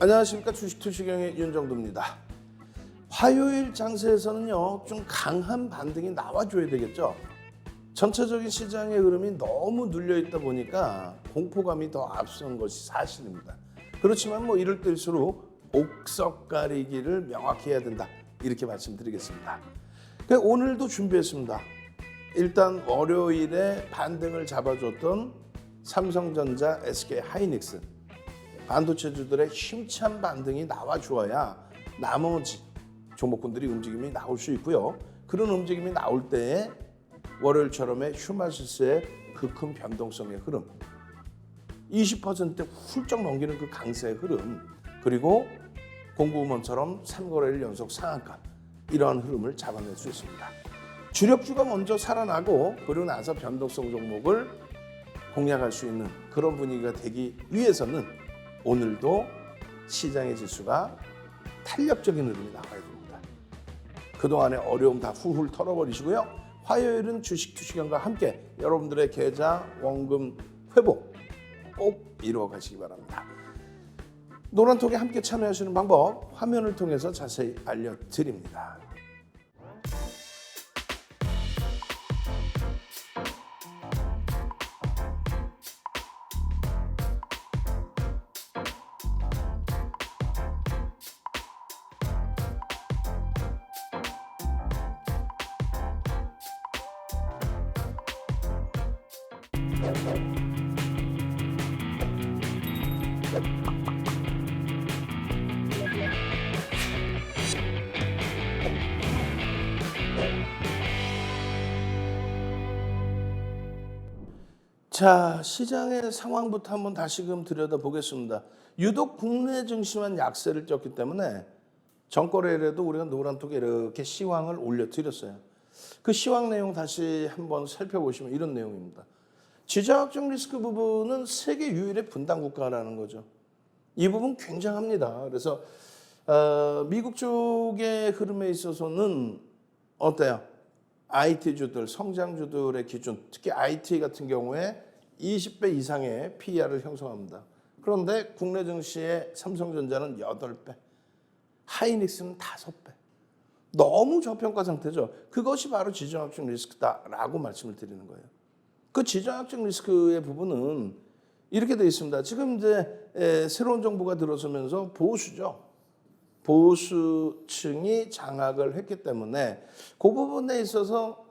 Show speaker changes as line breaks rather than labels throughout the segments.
안녕하십니까. 주식투시경의 윤정도입니다. 화요일 장세에서는요 좀 강한 반등이 나와줘야 되겠죠. 전체적인 시장의 흐름이 너무 눌려있다 보니까 공포감이 더 앞선 것이 사실입니다. 그렇지만 뭐 이럴 때일수록 옥석 가리기를 명확히 해야 된다, 이렇게 말씀드리겠습니다. 오늘도 준비했습니다. 일단 월요일에 반등을 잡아줬던 삼성전자, SK하이닉스 반도체주들의 힘찬 반등이 나와주어야 나머지 종목군들이 움직임이 나올 수 있고요. 그런 움직임이 나올 때에 월요일처럼의 휴마시스의 그 큰 변동성의 흐름, 20%대 훌쩍 넘기는 그 강세의 흐름, 그리고 공구음원처럼 3거래일 연속 상한가, 이러한 흐름을 잡아낼 수 있습니다. 주력주가 먼저 살아나고 그러고 나서 변동성 종목을 공략할 수 있는 그런 분위기가 되기 위해서는 오늘도 시장의 지수가 탄력적인 흐름이 나와야 됩니다. 그동안의 어려움 다 훌훌 털어버리시고요. 화요일은 주식투시경과 함께 여러분들의 계좌 원금 회복 꼭 이루어 가시기 바랍니다. 노란톡에 함께 참여하시는 방법 화면을 통해서 자세히 알려드립니다. 자, 시장의 상황부터 한번 다시금 들여다보겠습니다. 유독 국내 증시만 약세를 쪘기 때문에 전거래일에도 우리가 노란톡에 이렇게 시황을 올려드렸어요. 그 시황 내용 다시 한번 살펴보시면 이런 내용입니다. 지정학적 리스크 부분은 세계 유일의 분당 국가라는 거죠. 이 부분 굉장합니다. 그래서 미국 쪽의 흐름에 있어서는 어때요? IT주들, 성장주들의 기준, 특히 IT 같은 경우에 20배 이상의 PER을 형성합니다. 그런데 국내 증시의 삼성전자는 8배, 하이닉스는 5배. 너무 저평가 상태죠. 그것이 바로 지정학적 리스크다라고 말씀을 드리는 거예요. 그 지정학적 리스크의 부분은 이렇게 되어 있습니다. 지금 이제 새로운 정부가 들어서면서 보수죠. 보수층이 장악을 했기 때문에 그 부분에 있어서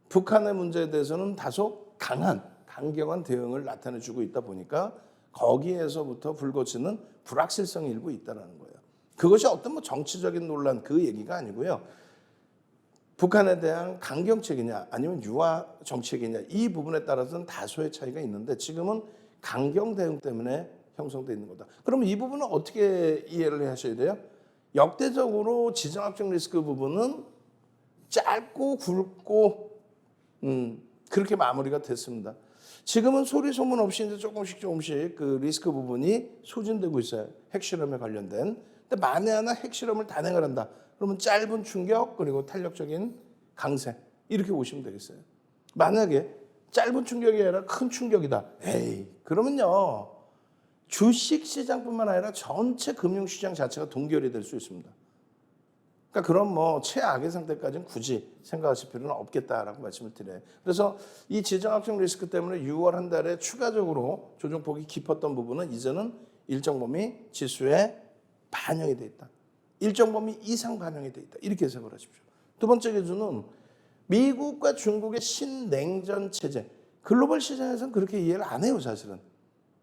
북한의 문제에 대해서는 다소 강경한 대응을 나타내주고 있다 보니까 거기에서부터 불거지는 불확실성이 일부 있다는 거예요. 그것이 어떤 뭐 정치적인 논란 그 얘기가 아니고요. 북한에 대한 강경책이냐 아니면 유화 정책이냐, 이 부분에 따라서는 다소의 차이가 있는데 지금은 강경 대응 때문에 형성되어 있는 거다. 그러면 이 부분은 어떻게 이해를 하셔야 돼요? 역대적으로 지정학적 리스크 부분은 짧고 굵고 그렇게 마무리가 됐습니다. 지금은 소리 소문 없이 이제 조금씩 그 리스크 부분이 소진되고 있어요. 핵실험에 관련된. 근데 만에 하나 핵실험을 단행을 한다. 그러면 짧은 충격 그리고 탄력적인 강세, 이렇게 보시면 되겠어요. 만약에 짧은 충격이 아니라 큰 충격이다. 그러면요. 주식시장뿐만 아니라 전체 금융시장 자체가 동결이 될 수 있습니다. 그러니까 그런 뭐 최악의 상태까지는 굳이 생각하실 필요는 없겠다라고 말씀을 드려요. 그래서 이 지정학적 리스크 때문에 6월 한 달에 추가적으로 조정폭이 깊었던 부분은 이제는 일정 범위 지수에 반영이 돼 있다. 일정 범위 이상 반영이 돼 있다. 이렇게 해석을 하십시오. 두 번째 기준은 미국과 중국의 신냉전 체제. 글로벌 시장에서는 그렇게 이해를 안 해요, 사실은.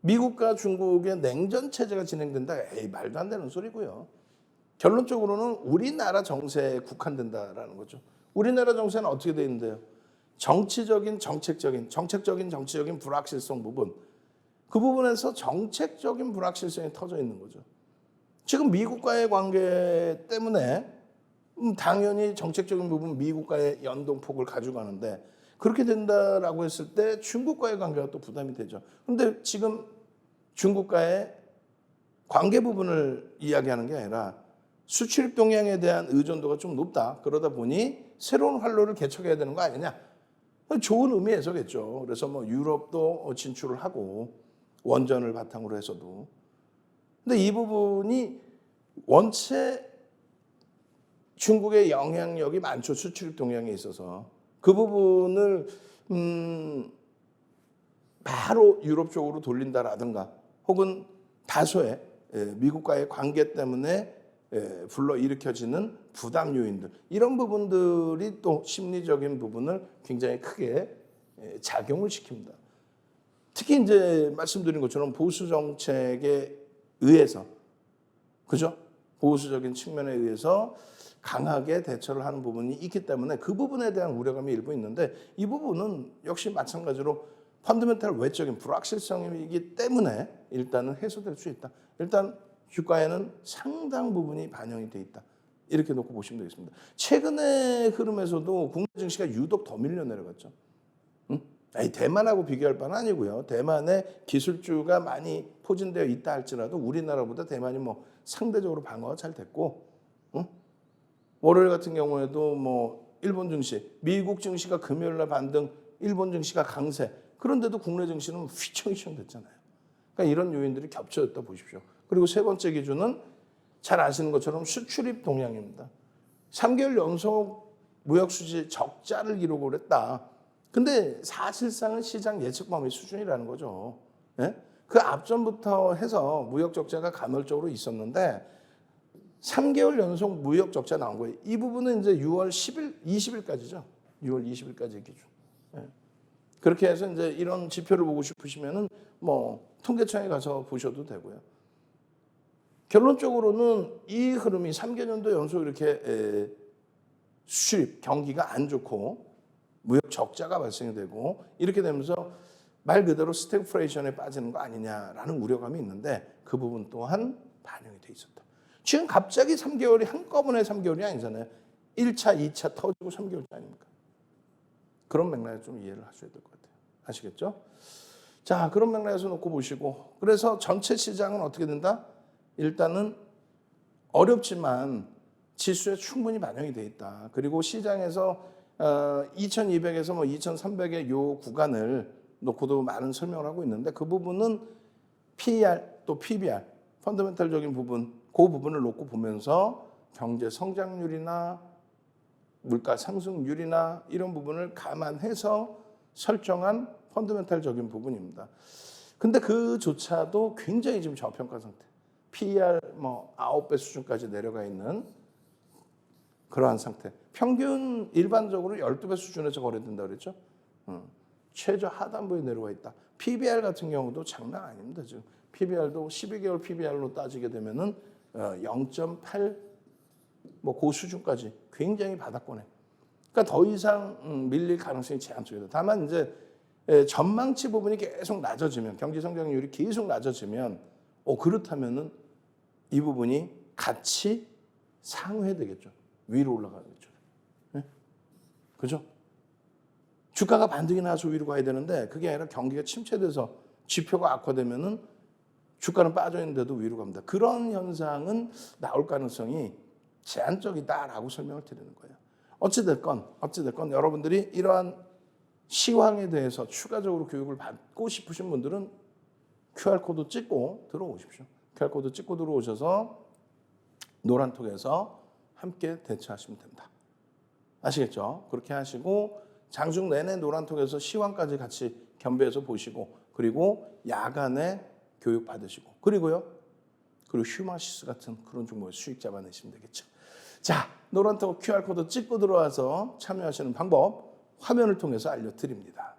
미국과 중국의 냉전 체제가 진행된다. 말도 안 되는 소리고요. 결론적으로는 우리나라 정세에 국한된다라는 거죠. 우리나라 정세는 어떻게 되어 있는데요? 정치적인 정책적인 불확실성 부분. 그 부분에서 정책적인 불확실성이 터져 있는 거죠. 지금 미국과의 관계 때문에 당연히 정책적인 부분 미국과의 연동폭을 가져가는데, 그렇게 된다라고 했을 때 중국과의 관계가 또 부담이 되죠. 그런데 지금 중국과의 관계 부분을 이야기하는 게 아니라 수출 동향에 대한 의존도가 좀 높다. 그러다 보니 새로운 활로를 개척해야 되는 거 아니냐. 좋은 의미에서겠죠. 그래서 뭐 유럽도 진출을 하고 원전을 바탕으로 해서도. 근데 이 부분이 원체 중국의 영향력이 많죠. 수출입 동향에 있어서. 그 부분을 바로 유럽 쪽으로 돌린다라든가 혹은 다소의 미국과의 관계 때문에 불러일으켜지는 부담 요인들, 이런 부분들이 또 심리적인 부분을 굉장히 크게 작용을 시킵니다. 특히 이제 말씀드린 것처럼 보수 정책에 의해서, 그죠? 보수적인 측면에 의해서 강하게 대처를 하는 부분이 있기 때문에 그 부분에 대한 우려감이 일부 있는데, 이 부분은 역시 마찬가지로 펀더멘탈 외적인 불확실성이기 때문에 일단은 해소될 수 있다. 일단 주가에는 상당 부분이 반영이 돼 있다. 이렇게 놓고 보시면 되겠습니다. 최근의 흐름에서도 국내 증시가 유독 더 밀려 내려갔죠. 아니, 대만하고 비교할 바는 아니고요. 대만의 기술주가 많이 포진되어 있다 할지라도 우리나라보다 대만이 뭐 상대적으로 방어가 잘 됐고, 월요일 같은 경우에도 뭐 일본 증시, 미국 증시가 금요일 날 반등, 일본 증시가 강세. 그런데도 국내 증시는 휘청휘청 됐잖아요. 그러니까 이런 요인들이 겹쳐졌다 보십시오. 그리고 세 번째 기준은 잘 아시는 것처럼 수출입 동향입니다. 3개월 연속 무역 수지 적자를 기록을 했다. 근데 사실상은 시장 예측 범위 수준이라는 거죠. 예? 그 앞전부터 해서 무역 적자가 간헐적으로 있었는데 3개월 연속 무역 적자 나온 거예요. 이 부분은 이제 6월 10일, 20일까지죠. 6월 20일까지 기준. 예. 그렇게 해서 이제 이런 지표를 보고 싶으시면은 뭐 통계청에 가서 보셔도 되고요. 결론적으로는 이 흐름이 3개년도 연속 이렇게 수출입 경기가 안 좋고 무역 적자가 발생이 되고 이렇게 되면서 말 그대로 스태그플레이션에 빠지는 거 아니냐라는 우려감이 있는데 그 부분 또한 반영이 돼 있었다. 지금 갑자기 3개월이 한꺼번에 3개월이 아니잖아요. 1차, 2차 터지고 3개월째 아닙니까? 그런 맥락에 좀 이해를 하셔야 될 것 같아요. 아시겠죠? 자, 그런 맥락에서 놓고 보시고, 그래서 전체 시장은 어떻게 된다? 일단은 어렵지만 지수에 충분히 반영이 돼 있다. 그리고 시장에서 2200에서 뭐 2300의 요 구간을 놓고도 많은 설명을 하고 있는데 그 부분은 PER 또 PBR 펀더멘탈적인 부분, 그 부분을 놓고 보면서 경제 성장률이나 물가 상승률이나 이런 부분을 감안해서 설정한 펀더멘탈적인 부분입니다. 근데 그조차도 굉장히 지금 저평가 상태. PER 뭐 9배 수준까지 내려가 있는 그러한 상태. 평균 일반적으로 12배 수준에서 거래된다 그랬죠. 최저 하단부에 내려와 있다. PBR 같은 경우도 장난 아닙니다. 지금 PBR도 12개월 PBR로 따지게 되면은 0.8 뭐 그 수준까지 굉장히 바닥권에. 그러니까 더 이상 밀릴 가능성이 제한적이다. 다만 이제 전망치 부분이 계속 낮아지면 경제 성장률이 계속 낮아지면 그렇다면은 이 부분이 같이 상회되겠죠. 위로 올라가겠죠. 네? 그죠? 주가가 반등이 나서 위로 가야 되는데 그게 아니라 경기가 침체돼서 지표가 악화되면은 주가는 빠져 있는데도 위로 갑니다. 그런 현상은 나올 가능성이 제한적이다라고 설명을 드리는 거예요. 어찌됐건 여러분들이 이러한 시황에 대해서 추가적으로 교육을 받고 싶으신 분들은 QR코드 찍고 들어오십시오. QR코드 찍고 들어오셔서 노란톡에서 함께 대처하시면 된다. 아시겠죠? 그렇게 하시고 장중 내내 노란톡에서 시황까지 같이 겸비해서 보시고 그리고 야간에 교육 받으시고 그리고 휴마시스 같은 그런 종목의 수익 잡아내시면 되겠죠. 자, 노란톡 QR코드 찍고 들어와서 참여하시는 방법 화면을 통해서 알려드립니다.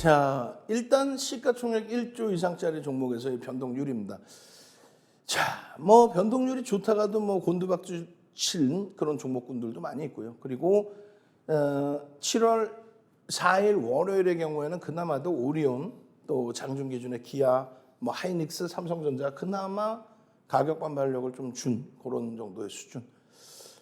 자, 일단 시가총액 1조 이상짜리 종목에서의 변동률입니다. 자, 뭐 변동률이 좋다가도 뭐 곤두박질 친 그런 종목군들도 많이 있고요. 그리고 7월 4일 월요일의 경우에는 그나마도 오리온, 또 장중 기준의 기아, 뭐 하이닉스, 삼성전자 그나마 가격 반발력을 좀 준 그런 정도의 수준.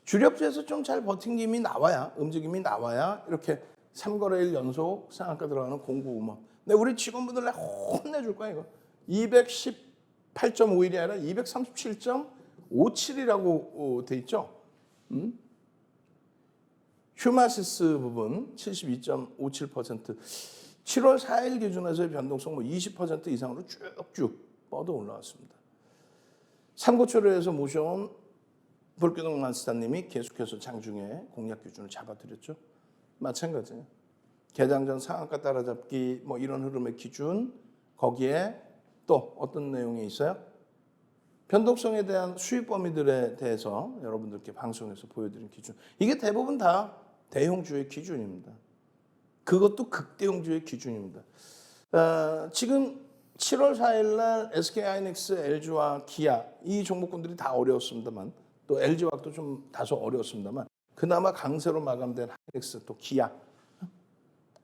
주력주에서 좀 잘 버팅김이 나와야, 움직임이 나와야 이렇게 3거래일 연속 상한가 들어가는 공구음원. 근데 우리 직원분들 내가 혼내줄 거야 이거. 218.51이 아니라 237.57이라고 돼 있죠. 휴마시스 부분 72.57%. 7월 4일 기준에서의 변동성 뭐 20% 이상으로 쭉쭉 뻗어 올라왔습니다. 삼고초려에서 모셔온 볼기동 만스타님이 계속해서 장중에 공략 기준을 잡아드렸죠. 마찬가지예요. 개장 전 상한가 따라잡기 뭐 이런 흐름의 기준, 거기에 또 어떤 내용이 있어요? 변동성에 대한 수익 범위들에 대해서 여러분들께 방송에서 보여드린 기준. 이게 대부분 다 대형주의 기준입니다. 그것도 극대형주의 기준입니다. 지금 7월 4일 날 SK하이닉스, LG와 기아 이 종목군들이 다 어려웠습니다만, 또 LG화학도 좀 다소 어려웠습니다만, 그나마 강세로 마감된 하이닉스, 또 기아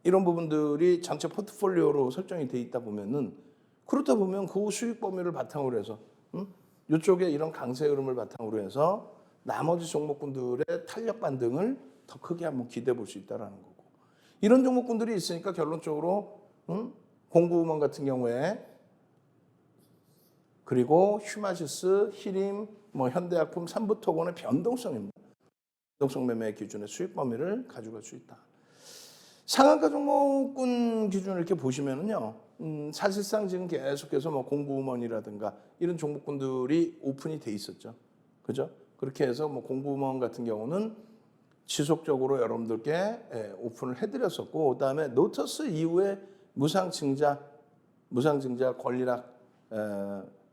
이런 부분들이 전체 포트폴리오로 설정이 돼 있다 보면은, 그렇다 보면 그 수익 범위를 바탕으로 해서 이쪽에 이런 강세 흐름을 바탕으로 해서 나머지 종목군들의 탄력 반등을 더 크게 한번 기대해 볼 수 있다는 거고, 이런 종목군들이 있으니까 결론적으로 공구음원 같은 경우에, 그리고 휴마시스, 히림, 뭐 현대약품, 삼부토건의 변동성입니다. 변동성 매매 기준의 수익 범위를 가져갈 수 있다. 상한가 종목군 기준을 이렇게 보시면은요, 사실상 지금 계속해서 뭐 공구음원이라든가 이런 종목군들이 오픈이 돼 있었죠. 그죠? 그렇게 해서 뭐 공구음원 같은 경우는 지속적으로 여러분들께 오픈을 해드렸었고, 그다음에 노터스 이후에 무상증자 권리락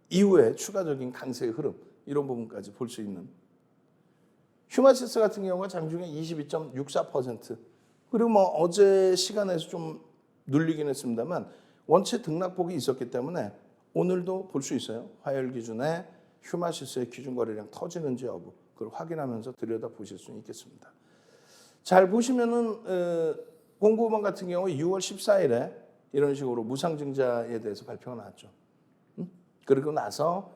이후에 추가적인 강세의 흐름, 이런 부분까지 볼 수 있는. 휴마시스 같은 경우가 장중에 22.64%, 그리고 뭐 어제 시간에서 좀 눌리긴 했습니다만 원체 등락폭이 있었기 때문에 오늘도 볼 수 있어요. 화요일 기준에 휴마시스의 기준 거래량 터지는지 여부, 그걸 확인하면서 들여다 보실 수 있겠습니다. 잘 보시면은 공구음원 같은 경우 6월 14일에 이런 식으로 무상증자에 대해서 발표가 나왔죠. 그리고 나서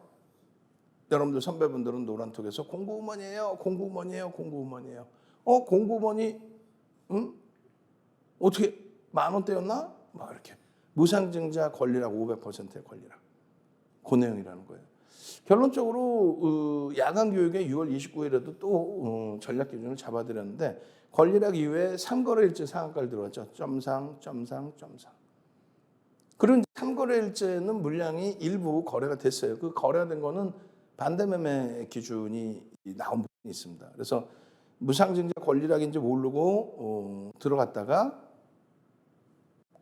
여러분들 선배분들은 노란톡에서 공구음원이에요, 공구음원이에요, 공구음원이에요. 공구음원이 어떻게 10,000원대였나? 막 이렇게 무상증자 권리락 500%의 권리락, 그 내용이라는 거예요. 결론적으로 야간 교육에 6월 29일에도 또 전략 기준을 잡아드렸는데, 권리락 이후에 3거래일째 상한가를 들어왔죠. 점상. 그리고 3거래일째는 물량이 일부 거래가 됐어요. 그 거래가 된 거는 반대매매 기준이 나온 부분이 있습니다. 그래서 무상증자 권리락인지 모르고 들어갔다가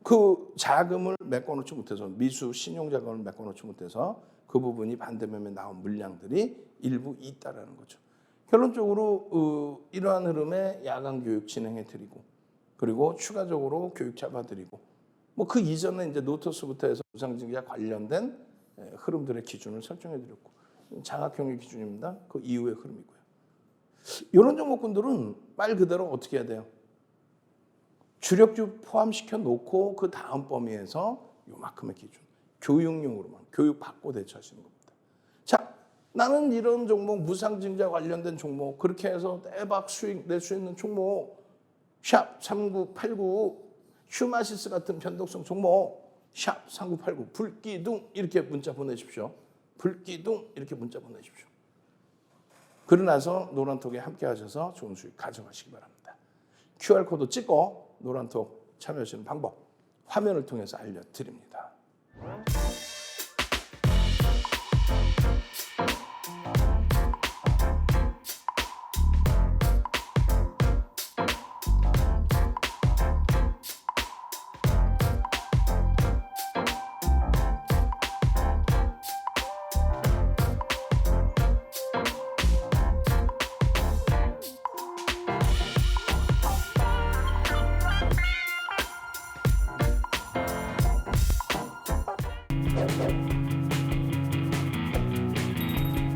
그 자금을 메꿔놓지 못해서, 미수 신용자금을 메꿔놓지 못해서 그 부분이 반대매매 나온 물량들이 일부 있다라는 거죠. 결론적으로 이러한 흐름에 야간 교육 진행해드리고, 그리고 추가적으로 교육 잡아드리고, 뭐 그 이전에 이제 노터스부터 해서 무상증자 관련된 흐름들의 기준을 설정해드렸고, 장학형의 기준입니다. 그 이후의 흐름이고요. 이런 종목군들은 말 그대로 어떻게 해야 돼요? 주력주 포함시켜 놓고 그 다음 범위에서 요만큼의 기준, 교육용으로만, 교육 받고 대처하시는 겁니다. 자, 나는 이런 종목, 무상증자 관련된 종목, 그렇게 해서 대박 수익 낼 수 있는 종목, 샵 3989, 휴마시스 같은 변동성 종목, 샵 3989, 불기둥 이렇게 문자 보내십시오. 불기둥 이렇게 문자 보내십시오. 그러고 나서 노란톡에 함께 하셔서 좋은 수익 가져가시기 바랍니다. QR코드 찍고 노란톡 참여하시는 방법 화면을 통해서 알려드립니다.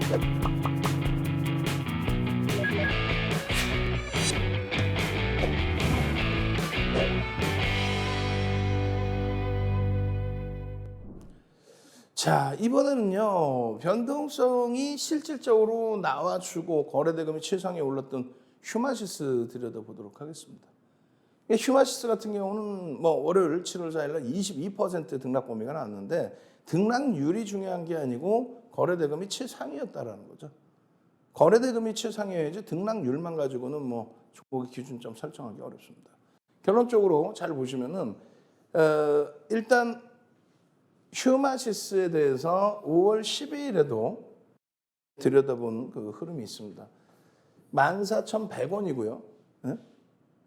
자, 이번에는요, 변동성이 실질적으로 나와주고 거래대금이 최상에 올랐던 휴마시스 들여다보도록 하겠습니다. 휴마시스 같은 경우는 뭐 월요일 7월 4일 날 22% 등락 범위가 나왔는데 등락률이 중요한 게 아니고 거래대금이 최상위였다라는 거죠. 거래대금이 최상위여야지 등락률만 가지고는 뭐 종목의 기준점 설정하기 어렵습니다. 결론적으로 잘 보시면은 일단 휴마시스에 대해서 5월 12일에도 들여다본 그 흐름이 있습니다. 14,100원이고요. 네?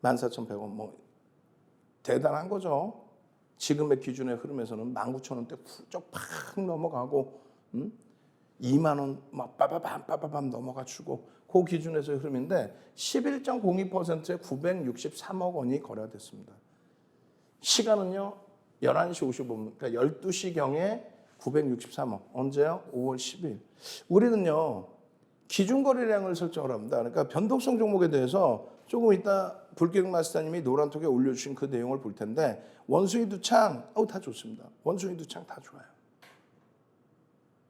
14,100원 뭐 대단한 거죠. 지금의 기준의 흐름에서는 19,000원대 훌쩍 팍 넘어가고 2만 원 막 빠바밤 넘어가지고 그 기준에서의 흐름인데 11.02%에 963억 원이 거래가 됐습니다. 시간은요. 11시 55분, 그러니까 12시경에 963억. 언제요? 5월 10일. 우리는요, 기준 거래량을 설정을 합니다. 그러니까 변동성 종목에 대해서 조금 이따 불기둥 마스터님이 노란톡에 올려주신 그 내용을 볼 텐데, 원숭이 두창, 다 좋습니다. 원숭이 두창 다 좋아요.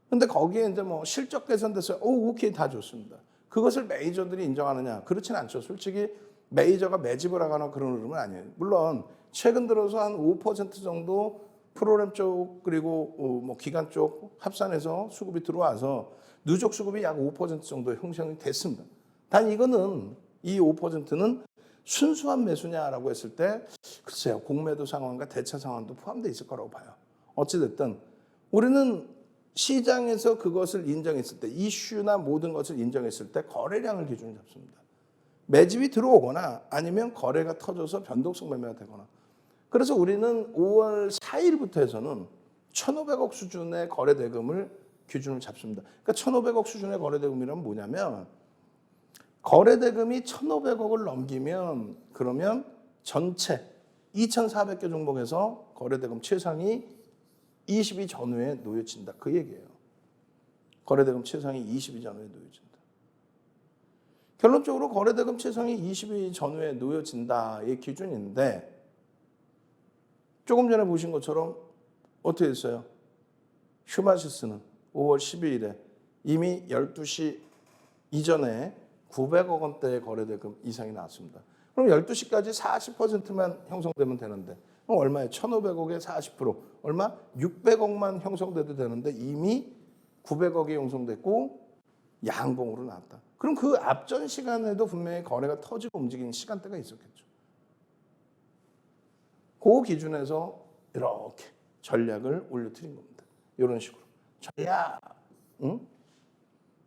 근데 거기에 이제 뭐 실적 개선됐어요. 오케이, 다 좋습니다. 그것을 메이저들이 인정하느냐? 그렇진 않죠. 솔직히 메이저가 매집을 하거나 그런 흐름은 아니에요. 물론, 최근 들어서 한 5% 정도 프로그램 쪽 그리고 뭐 기관 쪽 합산해서 수급이 들어와서 누적 수급이 약 5% 정도 형성이 됐습니다. 단 이거는 이 5%는 순수한 매수냐라고 했을 때 글쎄요. 공매도 상황과 대차 상황도 포함되어 있을 거라고 봐요. 어찌됐든 우리는 시장에서 그것을 인정했을 때 이슈나 모든 것을 인정했을 때 거래량을 기준으로 잡습니다. 매집이 들어오거나 아니면 거래가 터져서 변동성 매매가 되거나 그래서 우리는 5월 4일부터 해서는 1,500억 수준의 거래대금을 기준으로 잡습니다. 그러니까 1,500억 수준의 거래대금이란 뭐냐면 거래대금이 1,500억을 넘기면 그러면 전체 2,400개 종목에서 거래대금 최상위 20위 전후에 놓여진다. 그 얘기예요. 거래대금 최상위 20위 전후에 놓여진다. 결론적으로 거래대금 최상위 20위 전후에 놓여진다의 기준인데 조금 전에 보신 것처럼 어떻게 됐어요? 휴마시스는 5월 12일에 이미 12시 이전에 900억 원대의 거래대금 이상이 나왔습니다. 그럼 12시까지 40%만 형성되면 되는데 그럼 얼마예요? 1,500억에 40%. 얼마? 600억만 형성돼도 되는데 이미 900억이 형성됐고 양봉으로 나왔다. 그럼 그 앞전 시간에도 분명히 거래가 터지고 움직이는 시간대가 있었겠죠. 그 기준에서 이렇게 전략을 올려드린 겁니다. 이런 식으로. 전략. 응?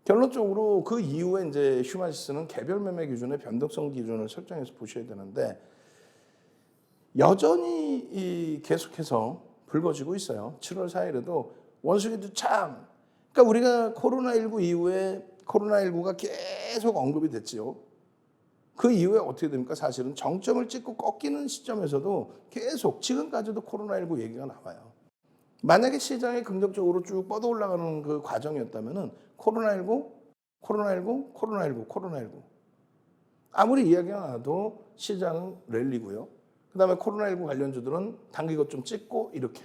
결론적으로 그 이후에 이제 휴마시스는 개별 매매 기준의 변동성 기준을 설정해서 보셔야 되는데 여전히 계속해서 불거지고 있어요. 7월 4일에도 원숭이도 참. 그러니까 우리가 코로나19 이후에 코로나19가 계속 언급이 됐지요. 그 이후에 어떻게 됩니까? 사실은 정점을 찍고 꺾이는 시점에서도 계속 지금까지도 코로나19 얘기가 나와요. 만약에 시장이 긍정적으로 쭉 뻗어 올라가는 그 과정이었다면은 코로나19 아무리 이야기가 나와도 시장은 랠리고요. 그다음에 코로나19 관련주들은 단기 좀 찍고 이렇게.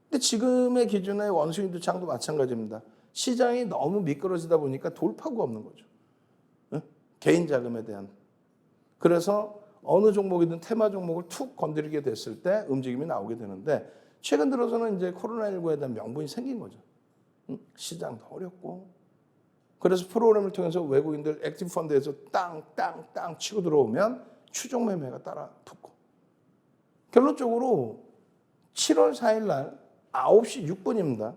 근데 지금의 기준의 원숭이 두창도 마찬가지입니다. 시장이 너무 미끄러지다 보니까 돌파구가 없는 거죠. 개인 자금에 대한. 그래서 어느 종목이든 테마 종목을 툭 건드리게 됐을 때 움직임이 나오게 되는데 최근 들어서는 이제 코로나19에 대한 명분이 생긴 거죠. 시장도 어렵고. 그래서 프로그램을 통해서 외국인들 액티브 펀드에서 땅 치고 들어오면 추종 매매가 따라 붙고. 결론적으로 7월 4일 날 9시 6분입니다.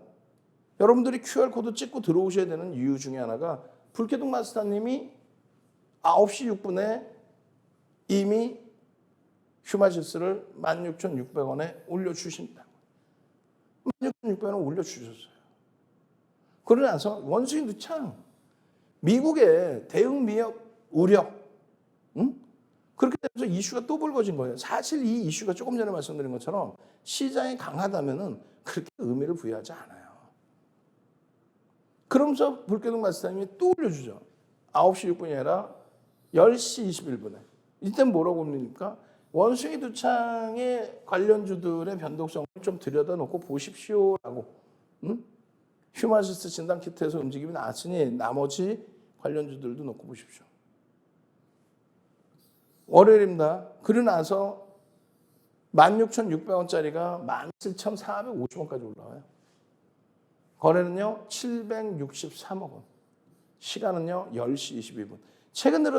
여러분들이 QR코드 찍고 들어오셔야 되는 이유 중에 하나가 불기둥 마스터님이 9시 6분에 이미 휴마시스를 16,600원에 올려주신다. 16,600원 올려주셨어요. 그러고 나서 원숭이 두창 미국의 대응 미역 우려 그렇게 되면서 이슈가 또 불거진 거예요. 사실 이 이슈가 조금 전에 말씀드린 것처럼 시장이 강하다면은 그렇게 의미를 부여하지 않아요. 그러면서 불교동 마스터님이 또 올려주죠. 9시 6분이 아니라 10시 21분에. 이때 뭐라고 합니까? 원숭이 두창의 관련주들의 변동성을 좀 들여다놓고 보십시오라고. 휴마시스 진단 키트에서 움직임이 나왔으니 나머지 관련주들도 놓고 보십시오. 월요일입니다. 그러고 나서 16,600원짜리가 17,450원까지 올라와요. 거래는요 763억 원. 시간은요 10시 22분. 최근에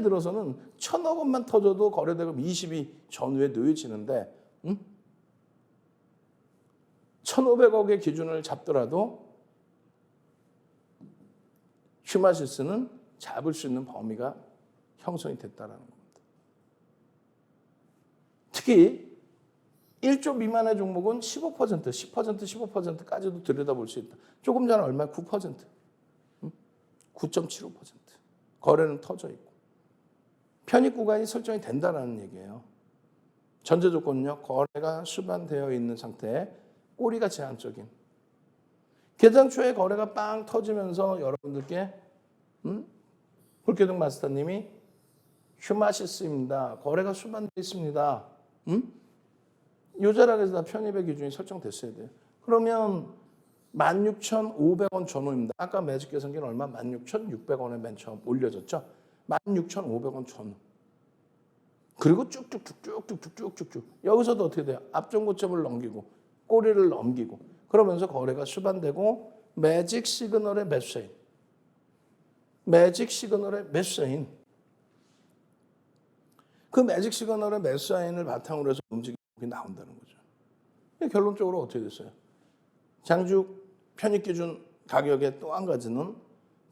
들어서는 1,000억 원만 터져도 거래대금 20이 전후에 놓여지는데 1,500억의 기준을 잡더라도 휴마시스는 잡을 수 있는 범위가 형성이 됐다는 겁니다. 특히 1조 미만의 종목은 15%, 15%까지도 들여다볼 수 있다. 조금 전에 얼마? 9%, 9.75%. 거래는 터져 있고. 편입 구간이 설정이 된다는 얘기예요. 전제 조건은요. 거래가 수반되어 있는 상태에 꼬리가 제한적인. 개장 초에 거래가 빵 터지면서 여러분들께 불교동 마스터님이 휴마시스입니다. 거래가 수반되어 있습니다. 요자락에서 다 편입의 기준이 설정됐어야 돼요. 그러면 16,500원 전후입니다. 아까 매직 계산기는 얼마? 16,600원에 맨 처음 올려졌죠. 16,500원 전후. 그리고 쭉쭉쭉쭉쭉쭉쭉쭉. 여기서도 어떻게 돼요? 앞전 고점을 넘기고 꼬리를 넘기고 그러면서 거래가 수반되고 매직 시그널의 매수인. 매직 시그널의 매수인. 그 매직 시그널의 매수인을 바탕으로 해서 움직임이 나온다는 거죠. 결론적으로 어떻게 됐어요? 장중 편입 기준 가격의 또 한 가지는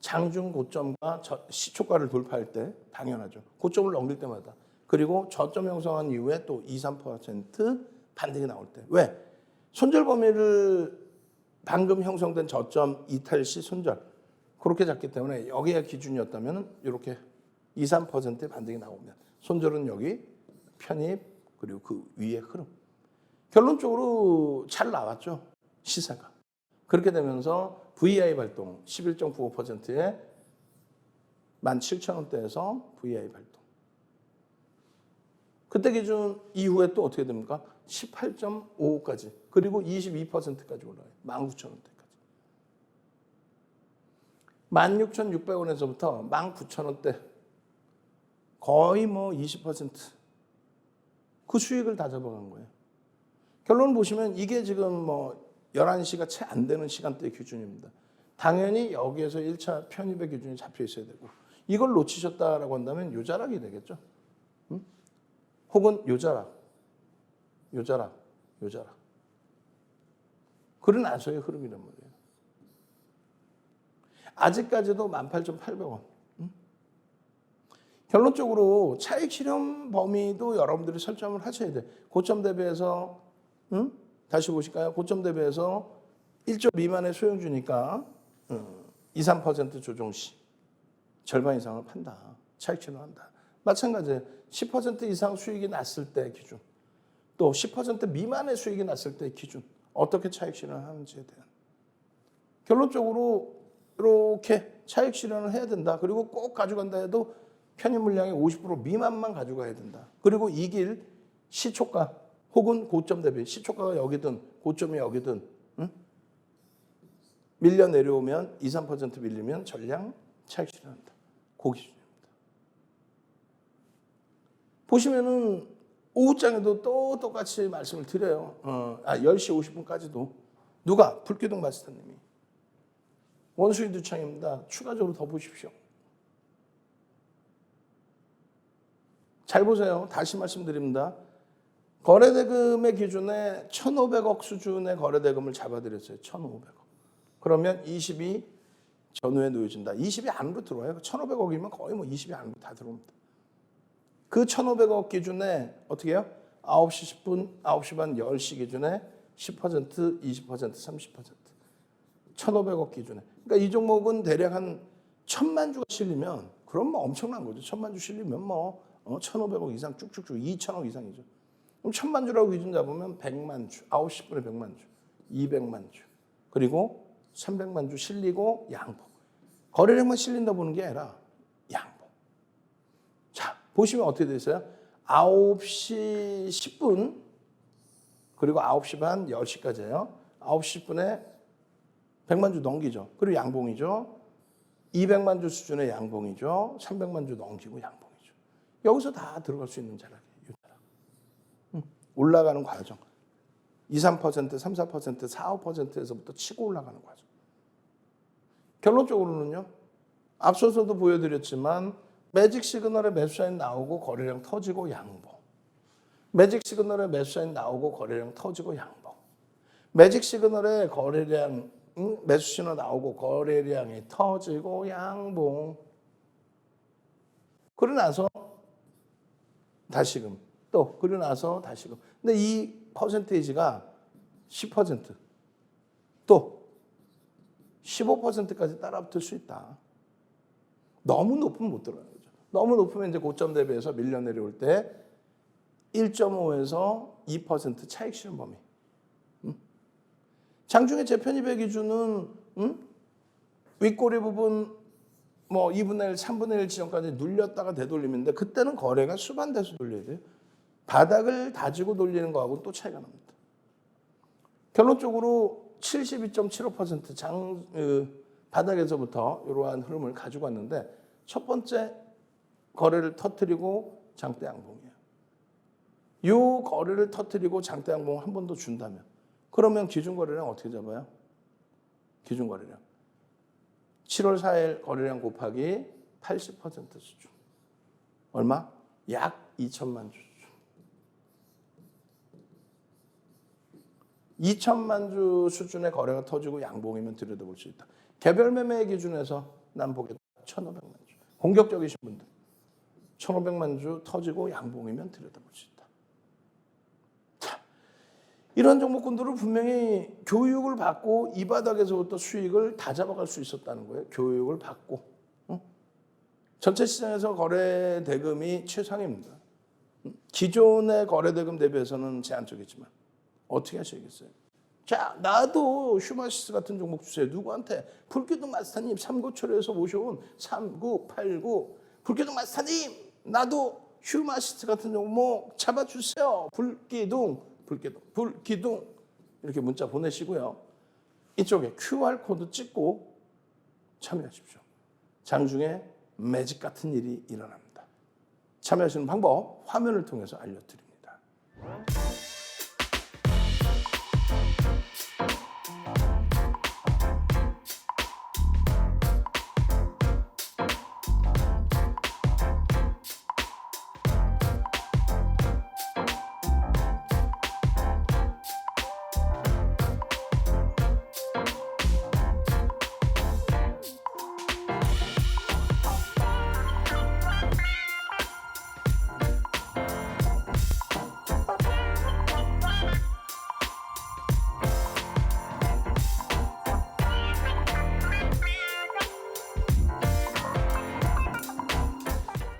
장중 고점과 시초가를 돌파할 때 당연하죠. 고점을 넘길 때마다. 그리고 저점 형성한 이후에 또 2, 3% 반등이 나올 때. 왜? 손절 범위를 방금 형성된 저점 이탈 시 손절. 그렇게 잡기 때문에 여기가 기준이었다면 이렇게 2, 3%의 반등이 나오면 손절은 여기 편입 그리고 그 위의 흐름. 결론적으로 잘 나왔죠. 시세가. 그렇게 되면서 VI 발동 11.95%에 17,000원대에서 VI 발동. 그때 기준 이후에 또 어떻게 됩니까? 18.55까지 그리고 22%까지 올라요. 19,000원대까지. 16,600원에서부터 19,000원대 거의 뭐 20% 그 수익을 다 잡아간 거예요. 결론을 보시면 이게 지금 뭐 11시가 채 안 되는 시간대의 기준입니다. 당연히 여기에서 1차 편입의 기준이 잡혀 있어야 되고 이걸 놓치셨다라고 한다면 요자락이 되겠죠. 혹은 요자락. 그런 나서의 흐름이란 말이에요. 아직까지도 18,800원. 결론적으로 차익 실현 범위도 여러분들이 설정을 하셔야 돼요. 고점 대비해서 다시 보실까요? 고점 대비해서 1조 미만의 소형주니까 2, 3% 조정 시 절반 이상을 판다. 차익 실현한다. 마찬가지예요. 10% 이상 수익이 났을 때 기준. 또 10% 미만의 수익이 났을 때 기준. 어떻게 차익 실현을 하는지에 대한. 결론적으로 이렇게 차익 실현을 해야 된다. 그리고 꼭 가져간다 해도 편입 물량의 50% 미만만 가져가야 된다. 그리고 이 길 시초가 혹은 고점 대비 시초가가 여기든 고점이 여기든 밀려 내려오면 2, 3% 밀리면 전량 차익 실현한다. 그 기준입니다. 보시면은 오후장에도 또 똑같이 말씀을 드려요. 10시 50분까지도 누가? 불교동 마스터님이. 원수인 두창입니다. 추가적으로 더 보십시오. 잘 보세요. 다시 말씀드립니다. 거래대금의 기준에 1,500억 수준의 거래대금을 잡아드렸어요. 1,500억. 그러면 20이 전후에 놓여진다. 20이 안으로 들어와요. 1,500억이면 거의 뭐 20이 안으로 다 들어옵니다. 그 1,500억 기준에 어떻게 해요? 9시 10분, 9시 반, 10시 기준에 10%, 20%, 30%. 1,500억 기준에. 그러니까 이 종목은 대략 한 1,000만 주가 실리면 그럼 뭐 엄청난 거죠. 1,000만 주 실리면 뭐 1,500억 이상 쭉쭉쭉 2,000억 이상이죠. 그럼 1,000만 주라고 기준 잡으면 100만 주, 9시 10분에 100만 주, 200만 주. 그리고 300만 주 실리고 양봉. 거래량만 실린다 보는 게 아니라 양봉. 자, 보시면 어떻게 돼 있어요? 9시 10분 그리고 9시 반 10시까지예요. 9시 10분에 100만 주 넘기죠. 그리고 양봉이죠. 200만 주 수준의 양봉이죠. 300만 주 넘기고 양봉이죠. 여기서 다 들어갈 수 있는 자락이에요. 이 자락. 올라가는 과정. 2, 3%, 3, 4%, 4, 5%에서부터 치고 올라가는 과정. 결론적으로는요. 앞서서도 보여드렸지만 매직 시그널에 매수 사인 나오고 거래량 터지고 양봉. 매직 시그널에 매수 사인 나오고 거래량 터지고 양봉. 매직 시그널에 거래량 매수 신호 나오고 거래량이 터지고 양봉. 그러고 나서 다시금 또 그러고 나서 다시금. 근데 이 퍼센테이지가 10% 또 15%까지 따라붙을 수 있다. 너무 높으면 못 들어가는 거죠. 너무 높으면 이제 고점 대비해서 밀려 내려올 때 1.5에서 2% 차익 실현 범위. 장중에 재편입의 기준은 윗꼬리 부분 뭐 2분의 1, 3분의 1 지점까지 눌렸다가 되돌림인데 그때는 거래가 수반돼서 돌려야 돼요. 바닥을 다지고 돌리는 거하고 또 차이가 납니다. 결론적으로 72.75% 바닥에서부터 이러한 흐름을 가지고 왔는데 첫 번째 거래를 터뜨리고 장대 양봉이에요. 이 거래를 터뜨리고 장대 양봉 한 번 더 준다면 그러면 기준거래량 어떻게 잡아요? 기준거래량 7월 4일 거래량 곱하기 80% 수준 얼마? 약 2천만 주 수준. 2천만 주 수준의 거래가 터지고 양봉이면 들여다볼 수 있다. 개별 매매 기준에서 난 보겠다. 1,500만 주. 공격적이신 분들 1,500만 주 터지고 양봉이면 들여다볼 수 있다. 자, 이런 종목군들을 분명히 교육을 받고 이 바닥에서부터 수익을 다 잡아갈 수 있었다는 거예요. 교육을 받고. 전체 시장에서 거래 대금이 최상입니다. 기존의 거래 대금 대비해서는 제한적이지만 어떻게 하셔야겠어요? 자, 나도 휴마시스 같은 종목 주세요. 누구한테? 불기둥 마스터님 39초에서 모셔온 3989 불기둥 마스터님 나도 휴마시스 같은 종목 잡아주세요. 불기둥 이렇게 문자 보내시고요. 이쪽에 QR코드 찍고 참여하십시오. 장중에 매직 같은 일이 일어납니다. 참여하시는 방법 화면을 통해서 알려드립니다.